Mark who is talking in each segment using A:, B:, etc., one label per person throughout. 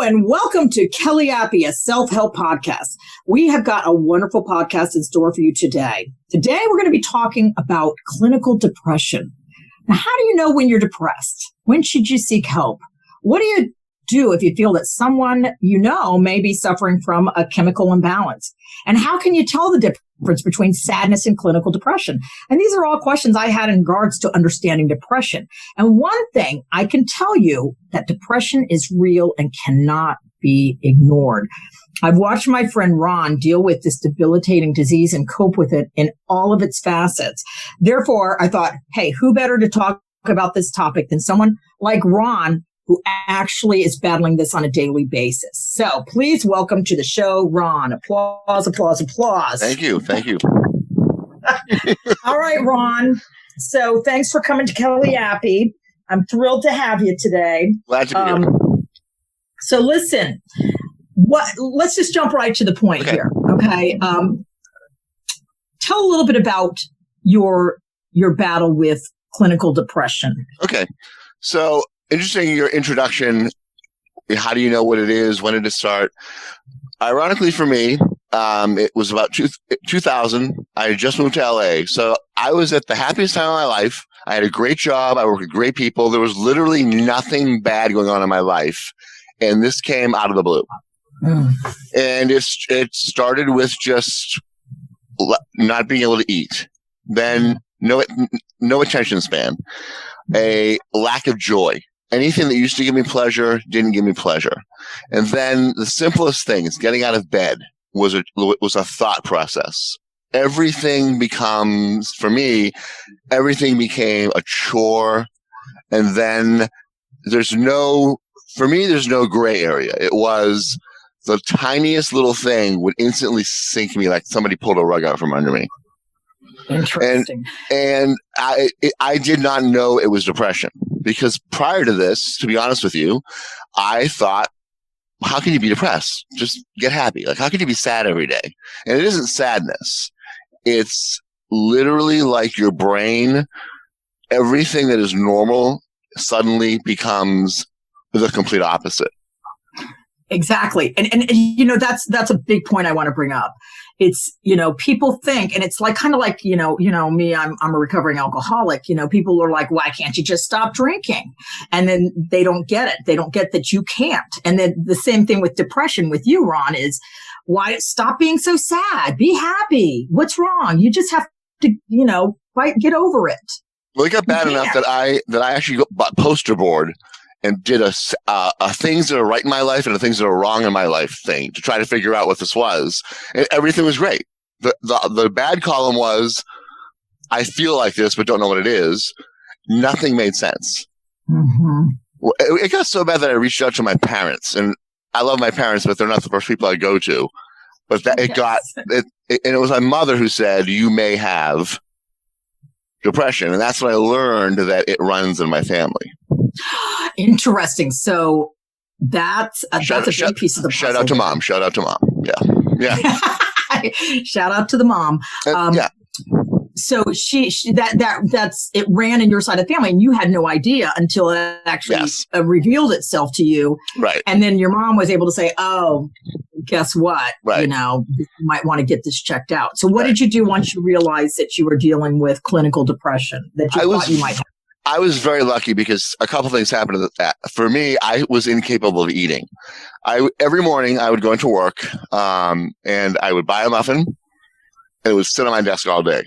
A: and welcome to Kelly Appy, a self-help podcast. We have got a wonderful podcast in store for you today. Today, we're going to be talking about clinical depression. Now, how do you know when you're depressed? When should you seek help? What do you do if you feel that someone you know may be suffering from a chemical imbalance? And how can you tell the difference between sadness and clinical depression? And these are all questions I had in regards to understanding depression. And one thing I can tell you that depression is real and cannot be ignored. I've watched my friend Ron deal with this debilitating disease and cope with it in all of its facets. Therefore, I thought, hey, who better to talk about this topic than someone like Ron, who actually is battling this on a daily basis. So please welcome to the show, Ron. Applause, applause, applause.
B: Thank you. Thank you.
A: All right, Ron. So thanks for coming to Kelly Appy. I'm thrilled to have you today.
B: Glad to be here.
A: So listen, let's just jump right to the point here. Okay. Tell a little bit about your battle with clinical depression.
B: Okay. So interesting, your introduction. How do you know what it is? When did it start? Ironically for me, it was about 2000. I had just moved to LA. So I was at the happiest time of my life. I had a great job. I worked with great people. There was literally nothing bad going on in my life. And this came out of the blue. And it started with just not being able to eat. Then no attention span, a lack of joy. Anything that used to give me pleasure didn't give me pleasure. And then the simplest things, getting out of bed, was a thought process. Everything became a chore. And then there's no gray area. It was the tiniest little thing would instantly sink me like somebody pulled a rug out from under me.
A: Interesting.
B: And I did not know it was depression, because prior to this, to be honest with you, I thought, how can you be depressed? Just get happy. Like, how can you be sad every day? And it isn't sadness. It's literally like your brain, everything that is normal suddenly becomes the complete opposite.
A: Exactly. And you know, that's a big point I want to bring up. It's, you know, people think, and it's like, kind of like, you know, me, I'm a recovering alcoholic. You know, people are like, why can't you just stop drinking? And then they don't get it. They don't get that you can't. And then the same thing with depression with you, Ron, is why stop being so sad? Be happy. What's wrong? You just have to, you know, get over it.
B: Well, it got bad enough that I actually bought poster board and did a things that are right in my life and the things that are wrong in my life thing to try to figure out what this was. And everything was great. The bad column was, I feel like this, but don't know what it is. Nothing made sense. Mm-hmm. Well, it got so bad that I reached out to my parents, and I love my parents, but they're not the first people I go to. But and it was my mother who said, you may have depression. And that's when I learned that it runs in my family.
A: Interesting. So that's a big piece of the puzzle.
B: Shout out to mom. Shout out to mom. Yeah.
A: Shout out to the mom.
B: Yeah.
A: So that's it ran in your side of the family, and you had no idea until it actually revealed itself to you.
B: Right.
A: And then your mom was able to say, "Oh, guess what?
B: Right.
A: You know, you might want to get this checked out." So, what did you do once you realized that you were dealing with clinical depression that you thought you might have?
B: I was very lucky because a couple of things happened. For me, I was incapable of eating. Every morning I would go into work, and I would buy a muffin, and it would sit on my desk all day.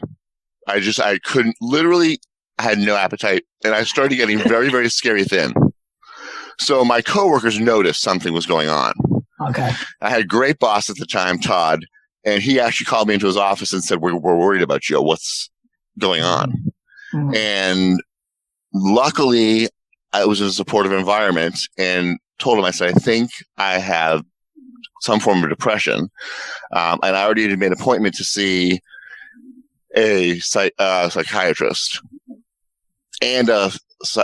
B: I couldn't, literally, I had no appetite, and I started getting very, very scary thin. So my coworkers noticed something was going on.
A: Okay.
B: I had a great boss at the time, Todd, and he actually called me into his office and said, we're worried about you. What's going on? Mm-hmm. And luckily, I was in a supportive environment and told him, I said, I think I have some form of depression. And I already had made an appointment to see a psychiatrist, and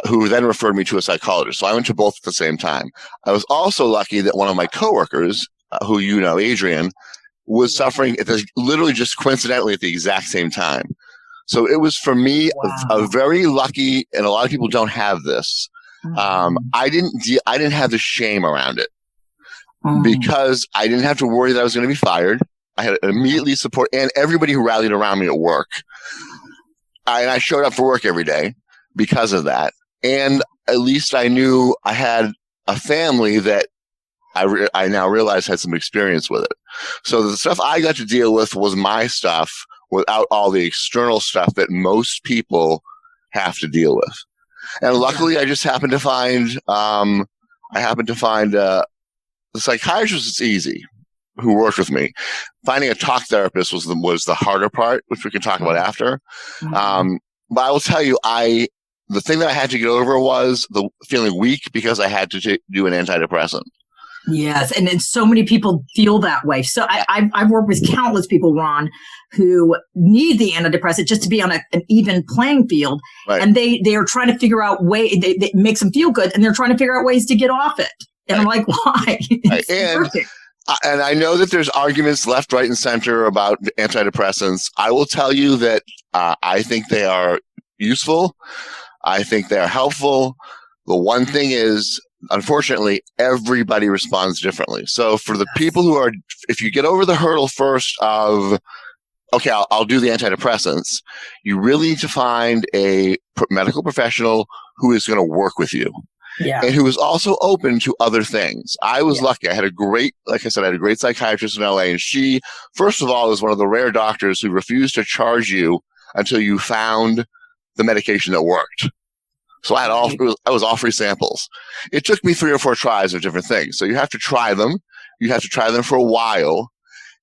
B: who then referred me to a psychologist. So I went to both at the same time. I was also lucky that one of my coworkers, who you know, Adrian, was suffering literally just coincidentally at the exact same time. So it was, for me, a very lucky, and a lot of people don't have this. I didn't have the shame around it. because I didn't have to worry that I was going to be fired. I had immediately support and everybody who rallied around me at work. And I showed up for work every day because of that. And at least I knew I had a family that I now realize had some experience with it. So the stuff I got to deal with was my stuff without all the external stuff that most people have to deal with. And luckily, I just happened to find, the psychiatrist is easy who worked with me. Finding a talk therapist was the harder part, which we can talk about after. But I will tell you, the thing that I had to get over was the feeling weak because I had to do an antidepressant.
A: Yes, and so many people feel that way. So I've worked with countless people, Ron, who need the antidepressant just to be on an even playing field, and they are trying to figure out it makes them feel good, and they're trying to figure out ways to get off it. And I'm like, why?
B: And I know that there's arguments left, right, and center about antidepressants. I will tell you that I think they are useful. I think they are helpful. The one thing is, unfortunately, everybody responds differently. So for the people who are, if you get over the hurdle first of, okay, I'll do the antidepressants, you really need to find a medical professional who is going to work with you. And who is also open to other things. I was lucky. I had like I said, I had a great psychiatrist in LA, and she, first of all, is one of the rare doctors who refused to charge you until you found the medication that worked. So I was all free samples. It took me 3 or 4 tries of different things. So you have to try them. You have to try them for a while.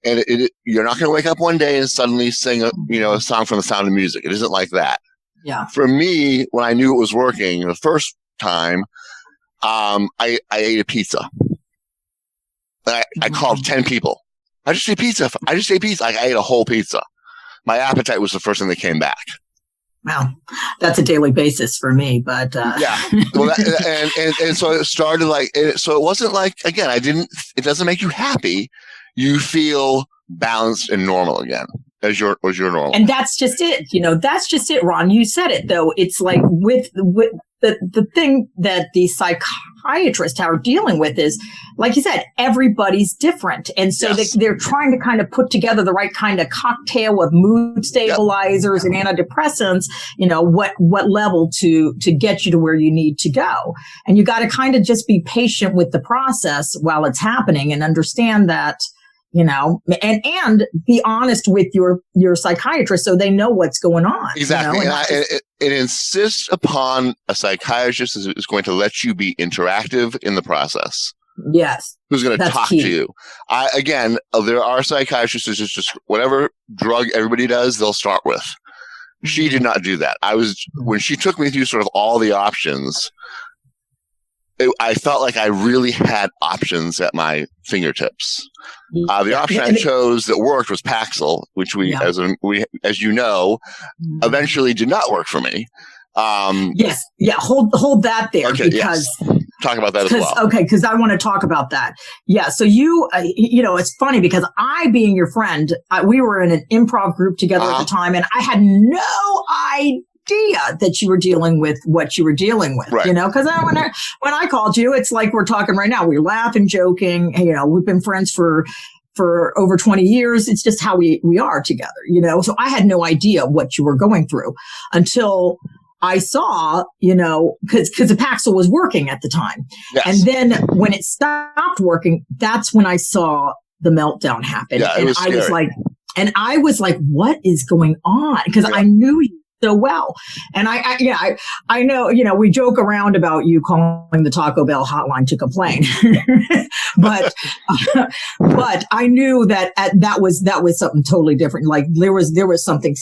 B: And you're not going to wake up one day and suddenly sing a song from The Sound of Music. It isn't like that.
A: Yeah.
B: For me, when I knew it was working the first time, I ate a pizza. I called 10 people. I just ate pizza. I ate a whole pizza. My appetite was the first thing that came back.
A: Wow, that's a daily basis for me, but
B: yeah. Well, and so it started so it wasn't like, again, it doesn't make you happy. You feel balanced and normal again as your normal.
A: And that's just it. That's just it, Ron. You said it though. It's like with the thing that the psychiatrists are dealing with is, like you said, everybody's different. And so they're trying to kind of put together the right kind of cocktail of mood stabilizers and antidepressants, what level to get you to where you need to go. And you got to kind of just be patient with the process while it's happening and understand that, and be honest with your psychiatrist so they know what's going on.
B: Exactly. It insists upon a psychiatrist is going to let you be interactive in the process.
A: Yes.
B: Who's going to talk to you. There are psychiatrists who just whatever drug everybody does, they'll start with. She did not do that. When she took me through sort of all the options, I felt like I really had options at my fingertips. The option I chose that worked was Paxil, which as you know, eventually did not work for me.
A: Yes. Yeah. Hold that there because
B: talk about that as well.
A: Okay. Because I want to talk about that. Yeah. So it's funny because I, being your friend, we were in an improv group together at the time, and I had no idea that you were dealing with what you were dealing with, because when I called you, it's like we're talking right now. We're laughing, joking. We've been friends for over 20 years. It's just how we are together, So I had no idea what you were going through until I saw, because the Paxil was working at the time. Yes. And then when it stopped working, that's when I saw the meltdown happen.
B: Yeah,
A: and I was like, what is going on? Because I knew you so well. And I know, we joke around about you calling the Taco Bell hotline to complain, but I knew that that was something totally different. Like there was something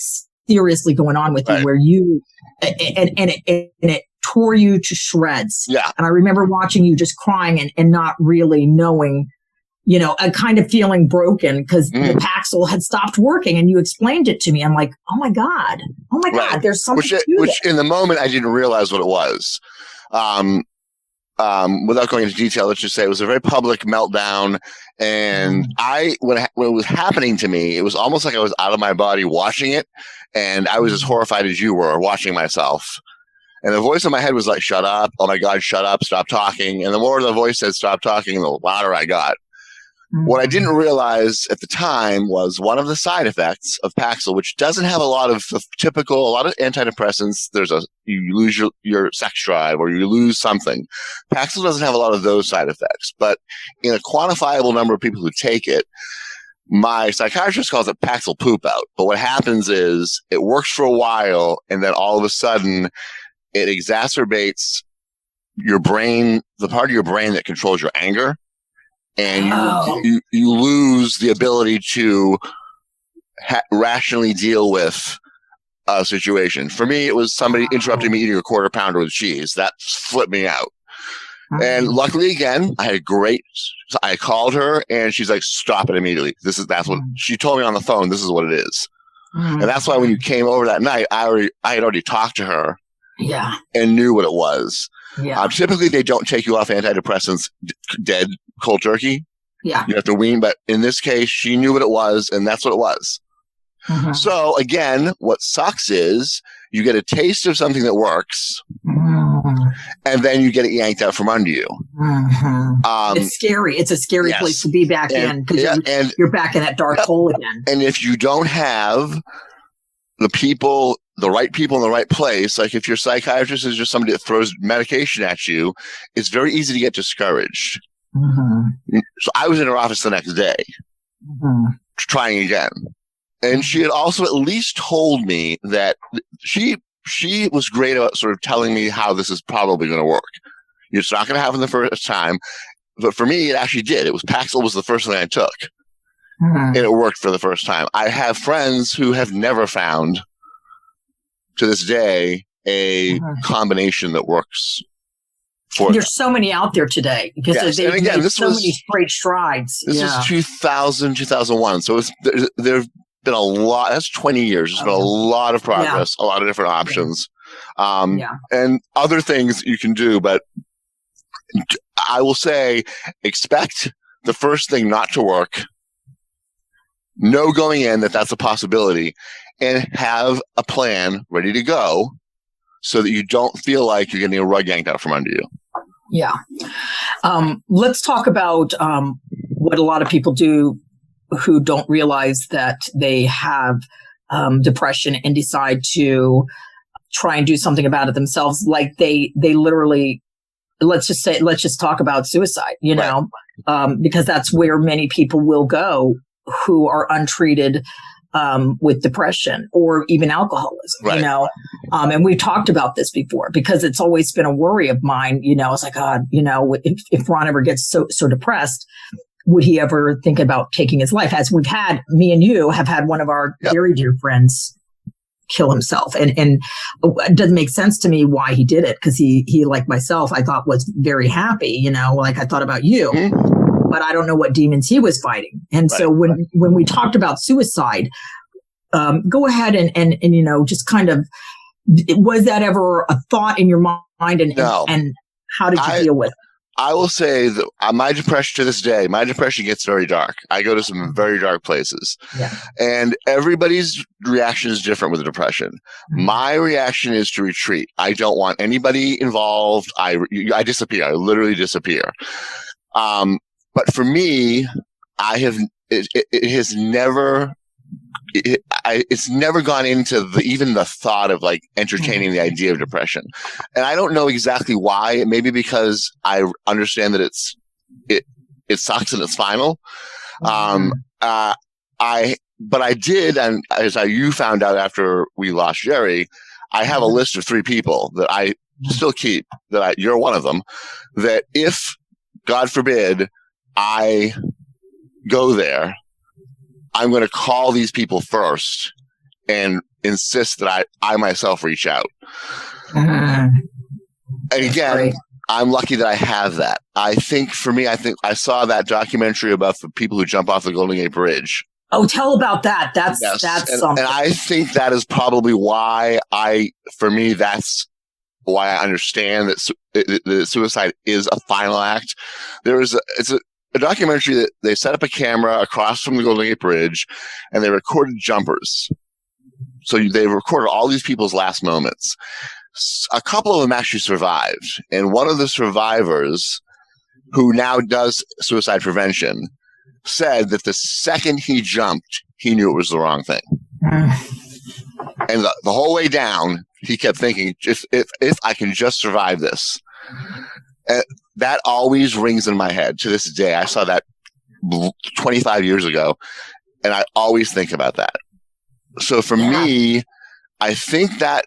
A: seriously going on with you where you, and it tore you to shreds.
B: Yeah.
A: And I remember watching you just crying and not really knowing, a kind of feeling broken because the Paxil had stopped working, and you explained it to me. I'm like, oh my God, there's something
B: which in the moment I didn't realize what it was. Without going into detail, let's just say it was a very public meltdown. And when it was happening to me, it was almost like I was out of my body watching it. And I was as horrified as you were watching myself. And the voice in my head was like, shut up. Oh my God, shut up. Stop talking. And the more the voice said, stop talking, the louder I got. What I didn't realize at the time was one of the side effects of Paxil, which doesn't have a lot of a lot of antidepressants. You lose your sex drive or you lose something. Paxil doesn't have a lot of those side effects, but in a quantifiable number of people who take it, my psychiatrist calls it Paxil poop out. But what happens is it works for a while, and then all of a sudden it exacerbates your brain, the part of your brain that controls your anger. And you lose the ability to rationally deal with a situation. For me, it was somebody interrupting me eating a quarter pounder with cheese. That flipped me out. And luckily, again, I called her and she's like, stop it immediately. That's what she told me on the phone. This is what it is. And that's why when you came over that night, I had already talked to her and knew what it was. Typically, they don't take you off antidepressants dead cold turkey. You have to wean. But in this case, she knew what it was, and that's what it was. So again, what sucks is you get a taste of something that works, and then you get it yanked out from under you.
A: It's scary. It's a scary place to be back in, because you're back in that dark hole again. And
B: if you don't have the right people in the right place, like if your psychiatrist is just somebody that throws medication at you, it's very easy to get discouraged. So I was in her office the next day, trying again. And she had also at least told me that she was great about sort of telling me how this is probably going to work. It's not going to happen the first time. But for me, it actually did. Paxil was the first thing I took. And it worked for the first time. I have friends who have never found, to this day, a combination that works for
A: There's so many out there today, because they've made so many great strides.
B: This is 2000, 2001. So there have been a lot. That's 20 years. There's been a lot of progress, a lot of different options, and other things you can do. But I will say, expect the first thing not to work. Know going in that's a possibility, and have a plan ready to go so that you don't feel like you're getting a rug yanked out from under you.
A: Let's talk about what a lot of people do who don't realize that they have depression and decide to try and do something about it themselves. Like they literally, let's just talk about suicide, know, because that's where many people will go who are untreated with depression or even alcoholism, and we've talked about this before, because it's always been a worry of mine. It's like, God, if Ron ever gets so depressed, would he ever think about taking his life? As me and you have had one of our very dear friends kill himself. And it doesn't make sense to me why he did it, because he, like myself, I thought was very happy, like I thought about you. But I don't know what demons he was fighting. And so when we talked about suicide, go ahead and just kind of, was that ever a thought in your mind, and how did you deal with it?
B: I will say that my depression, to this day, gets very dark. I go to some very dark places. And everybody's reaction is different with the depression. My reaction is to retreat. I don't want anybody involved. I disappear. I literally disappear. But for me, it's never gone into even the thought of like entertaining the idea of depression. And I don't know exactly why. Maybe because I understand that it sucks and it's final. But I did, and as you found out after we lost Jerry, I have a list of 3 people that I still keep, you're one of them, that if, God forbid, I go there, I'm going to call these people first and insist that I myself reach out. And again, I'm lucky that I have that. I think for me, I saw that documentary about the people who jump off the Golden Gate Bridge.
A: Oh, tell about that. That's something. And
B: I think that is probably why that's why I understand that suicide is a final act. It's a documentary that they set up a camera across from the Golden Gate Bridge, and they recorded jumpers. So they recorded all these people's last moments. A couple of them actually survived. And one of the survivors, who now does suicide prevention, said that the second he jumped, he knew it was the wrong thing. And the whole way down, he kept thinking, if I can just survive this. That always rings in my head to this day. I saw that 25 years ago, and I always think about that. So for me, I think I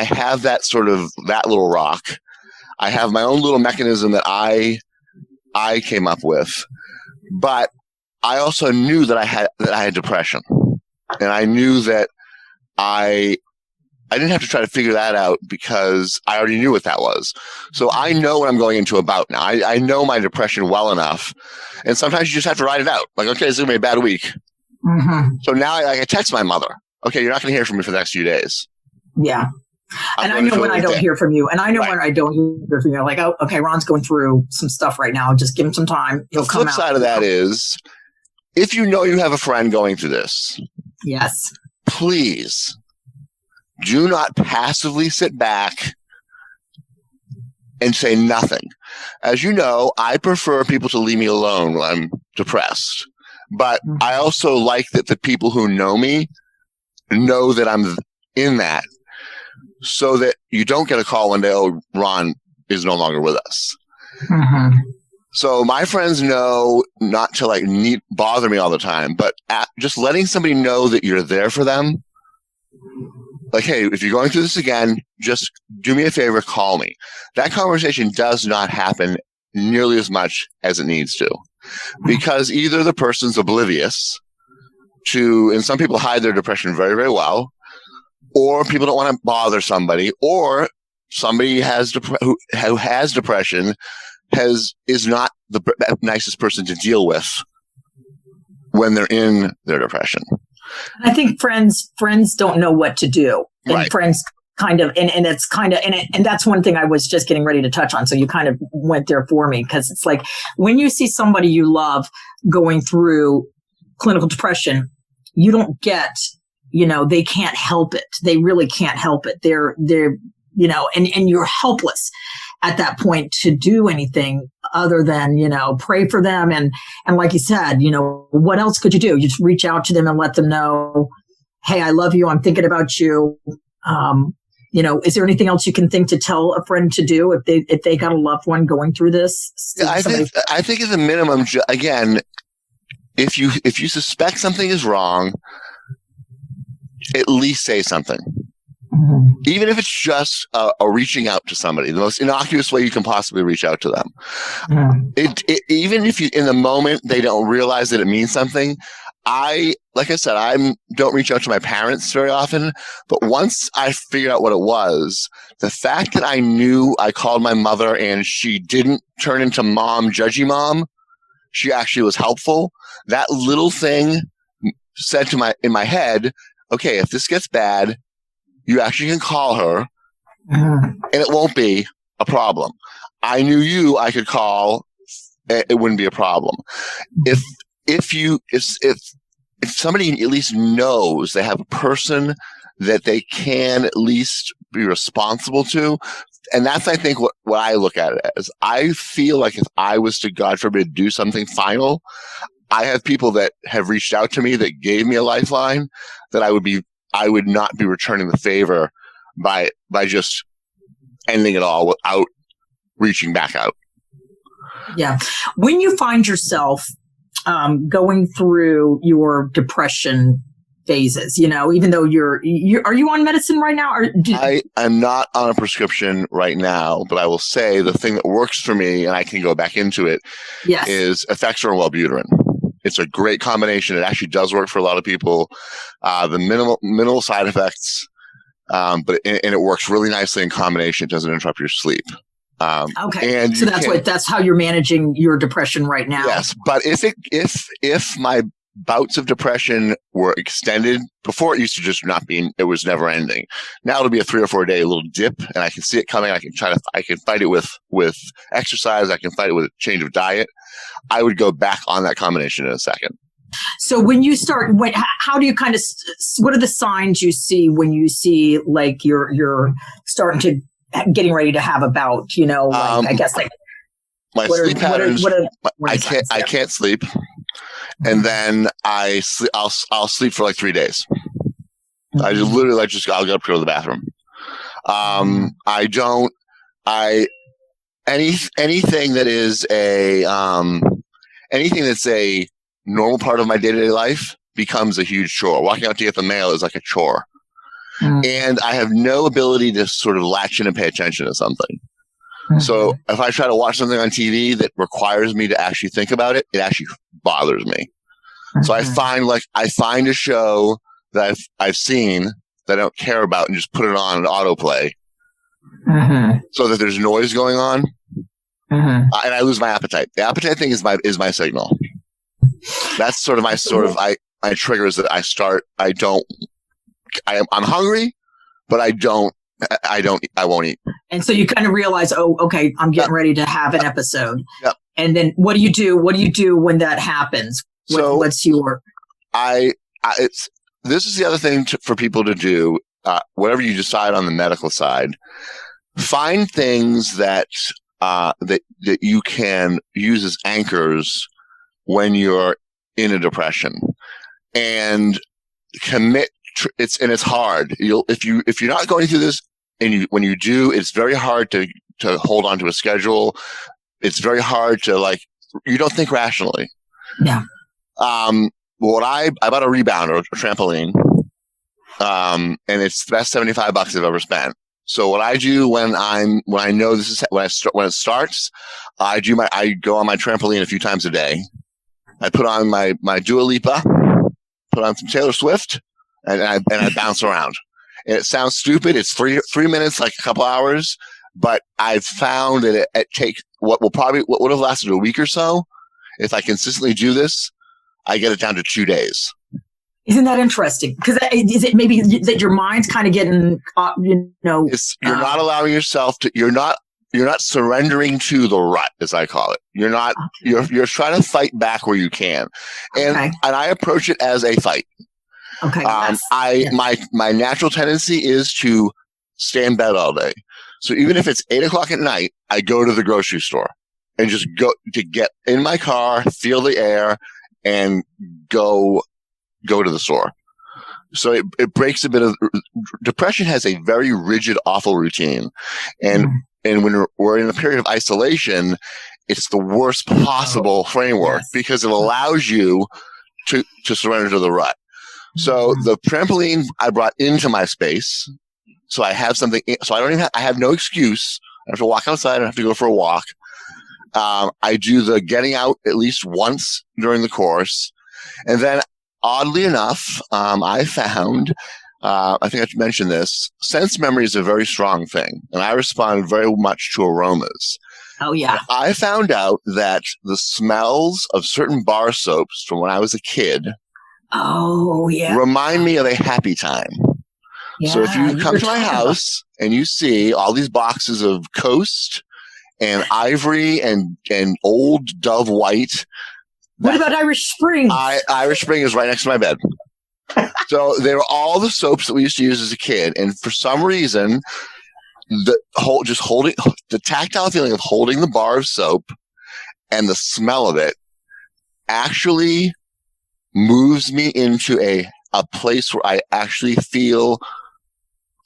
B: have that little rock. I have my own little mechanism that I came up with, but I also knew that I had depression, and I knew that I didn't have to try to figure that out because I already knew what that was. So I know what I'm going into a bout now. I know my depression well enough, and sometimes you just have to ride it out. Like, okay, this is gonna be a bad week. Mm-hmm. So now I text my mother. Okay, you're not going to hear from me for the next few days.
A: Yeah. And I know when I don't hear from you. And I know when I don't hear from you. Like, oh, okay, Ron's going through some stuff right now. Just give him some time. He'll come out. The flip
B: side of that is, if you know you have a friend going through this,
A: yes,
B: please do not passively sit back and say nothing. As you know, I prefer people to leave me alone when I'm depressed. But I also like that the people who know me know that I'm in that, so that you don't get a call one day, oh, Ron is no longer with us. Mm-hmm. So my friends know not to bother me all the time, but just letting somebody know that you're there for them. Like, hey, if you're going through this again, just do me a favor, call me. That conversation does not happen nearly as much as it needs to, because either the person's oblivious to, and some people hide their depression very, very well, or people don't want to bother somebody, or somebody who has depression is not the nicest person to deal with when they're in their depression.
A: I think friends don't know what to do, and
B: right.
A: Friends kind of, and it's kind of, and that's one thing I was just getting ready to touch on. So you kind of went there for me, because it's like when you see somebody you love going through clinical depression, you don't get, they can't help it. They really can't help it. They're, and you're helpless at that point to do anything other than, pray for them. And like you said, what else could you do? You just reach out to them and let them know, hey, I love you. I'm thinking about you. Is there anything else you can think to tell a friend to do if they got a loved one going through this?
B: Yeah, I think as a minimum, again, if you suspect something is wrong, at least say something. Mm-hmm. Even if it's just a reaching out to somebody, the most innocuous way you can possibly reach out to them. Mm-hmm. Even if in the moment they don't realize that it means something, like I said, I don't reach out to my parents very often, but once I figured out what it was, the fact that I knew I called my mother and she didn't turn into judgy mom, she actually was helpful. That little thing said in my head, okay, if this gets bad, you actually can call her, and it won't be a problem. I knew I could call, it wouldn't be a problem. If somebody at least knows they have a person that they can at least be responsible to, and that's, I think, what I look at it as. I feel like if I was to, God forbid, do something final, I have people that have reached out to me that gave me a lifeline that I would not be returning the favor by just ending it all without reaching back out.
A: Yeah. When you find yourself going through your depression phases, even though are you on medicine right now?
B: I am not on a prescription right now, but I will say the thing that works for me, and I can go back into it,
A: yes,
B: is Effexor and Wellbutrin. It's a great combination. It actually does work for a lot of people. The minimal side effects, but it works really nicely in combination. It doesn't interrupt your sleep.
A: Okay, and so that's how you're managing your depression right now.
B: Yes, but if my bouts of depression were extended, before it used to just it was never ending. Now it'll be a 3 or 4 day little dip, and I can see it coming. I can fight it with exercise. I can fight it with a change of diet. I would go back on that combination in a second.
A: So when you start, how do you kind of, what are the signs you see when you see like you're starting to getting ready to have a bout, I guess like.
B: my sleep patterns. I can't sleep, and then I'll sleep for like 3 days. I just literally I'll get up to go to the bathroom. Anything that is anything that's a normal part of my day-to-day life becomes a huge chore. Walking out to get the mail is like a chore. And I have no ability to sort of latch in and pay attention to something. So if I try to watch something on TV that requires me to actually think about it, it actually bothers me. So I find a show that I've seen that I don't care about and just put it on an autoplay so that there's noise going on. And I lose my appetite. The appetite thing is my signal. That's sort of my triggers that I'm hungry, but I won't eat.
A: And so you kind of realize, oh, okay, I'm getting ready to have an episode.
B: Yep.
A: And then what do you do? What do you do when that happens? What's your?
B: This is the other thing for people to do. Whatever you decide on the medical side, find things that you can use as anchors when you're in a depression, and commit. It's hard. If you're not going through this, and when you do, it's very hard to hold on to a schedule. It's very hard to you don't think rationally.
A: Yeah. I
B: bought a rebound or a trampoline, and it's the best $75 I've ever spent. So what I do when I know when it starts, I go on my trampoline a few times a day. I put on my Dua Lipa, put on some Taylor Swift, and I bounce around. And it sounds stupid. It's 3 minutes, like a couple hours, but I've found that it takes what would have lasted a week or so. If I consistently do this, I get it down to 2 days.
A: Isn't that interesting? Because is it maybe that your mind's kind of getting, you're
B: not allowing yourself to. You're not surrendering to the rut, as I call it. You're not. Okay. You're trying to fight back where you can, and I approach it as a fight.
A: Okay.
B: My natural tendency is to stay in bed all day. So even if it's 8:00 at night, I go to the grocery store and just go to get in my car, feel the air, and go to the store. So it breaks a bit of depression has a very rigid, awful routine. And when we're in a period of isolation, it's the worst possible framework because it allows you to surrender to the rut. So the trampoline I brought into my space. So I have something. So I have no excuse. I have to walk outside. I have to go for a walk. I do the getting out at least once during the course. And then oddly enough, I found, I think I mentioned this, sense memory is a very strong thing. And I respond very much to aromas.
A: Oh, yeah.
B: I found out that the smells of certain bar soaps from when I was a kid remind me of a happy time. Yeah, so if you come to my house and you see all these boxes of Coast and Ivory and old Dove White.
A: What about Irish Spring?
B: Irish Spring is right next to my bed. So they were all the soaps that we used to use as a kid. And for some reason, the tactile feeling of holding the bar of soap and the smell of it actually moves me into a place where I actually feel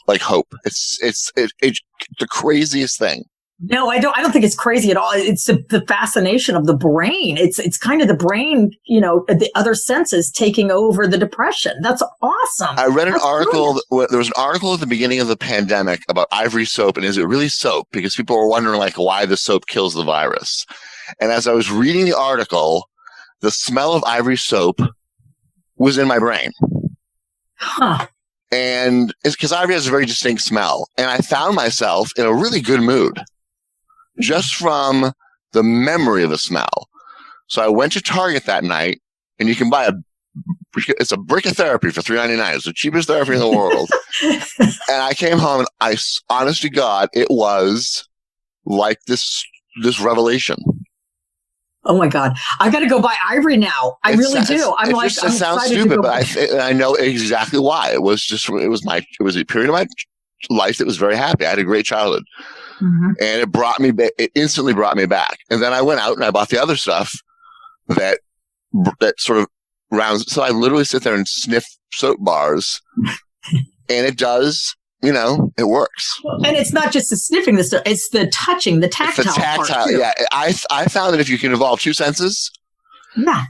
B: like hope. It's the craziest thing.
A: No, I don't think it's crazy at all. It's the fascination of the brain. It's kind of the brain, the other senses taking over the depression. That's awesome.
B: I read an article. There was an article at the beginning of the pandemic about Ivory soap, and is it really soap? Because people were wondering why the soap kills the virus. And as I was reading the article, the smell of Ivory soap was in my brain.
A: Huh.
B: And it's because Ivory has a very distinct smell. And I found myself in a really good mood just from the memory of the smell. So I went to Target that night, and you can buy it's a brick of therapy for $3.99. It's the cheapest therapy in the world. And I came home, and honest to God, it was like this revelation.
A: Oh my God. I got to go buy Ivory now. I really do.
B: It sounds stupid, but I know exactly why. It was a period of my life that was very happy. I had a great childhood. And it instantly brought me back. And then I went out and I bought the other stuff that sort of rounds. So I literally sit there and sniff soap bars, and it does, it works.
A: And it's not just the sniffing the stuff; it's the touching, the tactile. Part too.
B: Yeah. I found that if you can involve two senses, and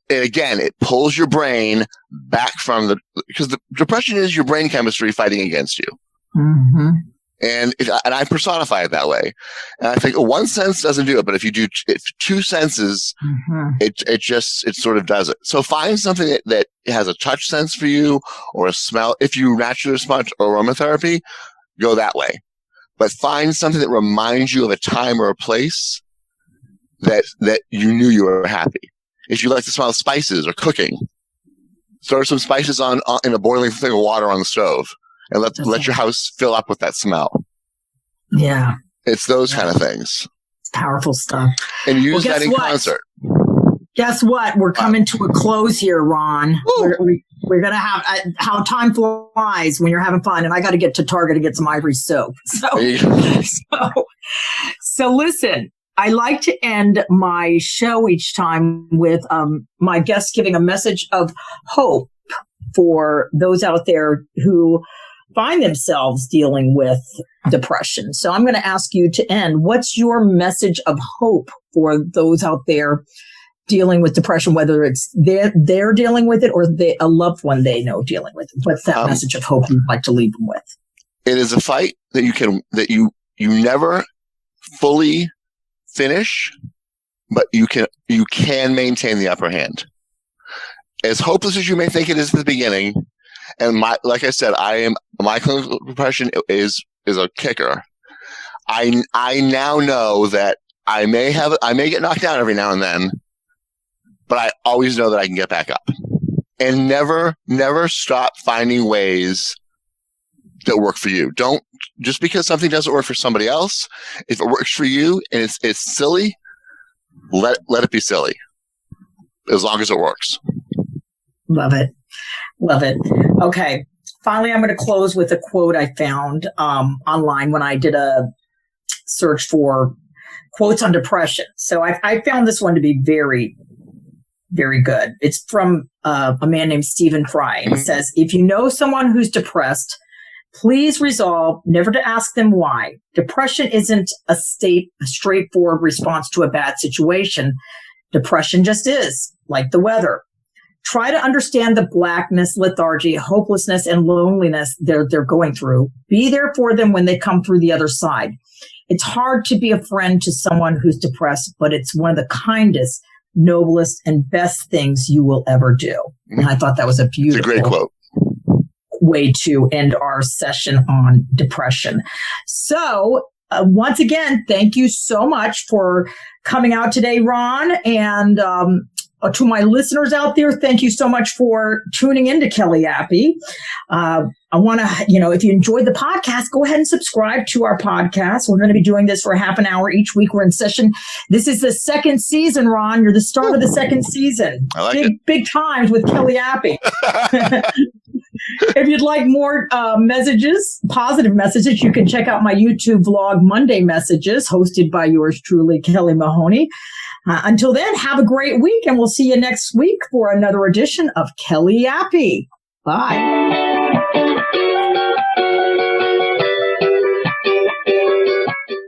B: again, it pulls your brain back from because the depression is your brain chemistry fighting against you. And I personify it that way. And I think one sense doesn't do it, but if you do two senses, it sort of does it. So find something that has a touch sense for you or a smell. If you naturally respond to aromatherapy, go that way. But find something that reminds you of a time or a place that you knew you were happy. If you like to smell spices or cooking, throw some spices in a boiling thing of water on the stove. And let your house fill up with that smell.
A: Yeah.
B: It's those kind of things.
A: It's powerful stuff.
B: And use that in concert.
A: Guess what? We're coming to a close here, Ron. We're going to have how time flies when you're having fun. And I got to get to Target to get some Ivory soap. So listen, I like to end my show each time with my guests giving a message of hope for those out there who find themselves dealing with depression. So I'm going to ask you to end. What's your message of hope for those out there dealing with depression, whether it's they're dealing with it or a loved one they know dealing with it? What's that message of hope you'd like to leave them with? It
B: is a fight that you never fully finish, but you can maintain the upper hand. As hopeless as you may think it is at the beginning, and like I said, my clinical depression is a kicker. I now know that I may get knocked down every now and then, but I always know that I can get back up. And never stop finding ways that work for you. Don't just because something doesn't work for somebody else. If it works for you and it's silly, let it be silly, as long as it works.
A: Love it. Okay. Finally, I'm going to close with a quote I found online when I did a search for quotes on depression. So I found this one to be very, very good. It's from a man named Stephen Fry. And it says, if you know someone who's depressed, please resolve never to ask them why. Depression isn't a straightforward response to a bad situation. Depression just is, like the weather. Try to understand the blackness, lethargy, hopelessness, and loneliness they're going through. Be there for them when they come through the other side. It's hard to be a friend to someone who's depressed, but it's one of the kindest, noblest, and best things you will ever do. And I thought that was a beautiful,
B: it's a great quote.
A: Way to end our session on depression. So once again, thank you so much for coming out today, Ron. And to my listeners out there, thank you so much for tuning in to Kelly Appy. I want to, if you enjoyed the podcast, go ahead and subscribe to our podcast. We're going to be doing this for a half an hour each week. We're in session. This is the second season, Ron. You're the start of the second season.
B: I like it.
A: Big times with Kelly Appy. If you'd like more messages, positive messages, you can check out my YouTube vlog, Monday Messages, hosted by yours truly, Kelly Mahoney. Until then, have a great week, and we'll see you next week for another edition of Kelly Appy. Bye.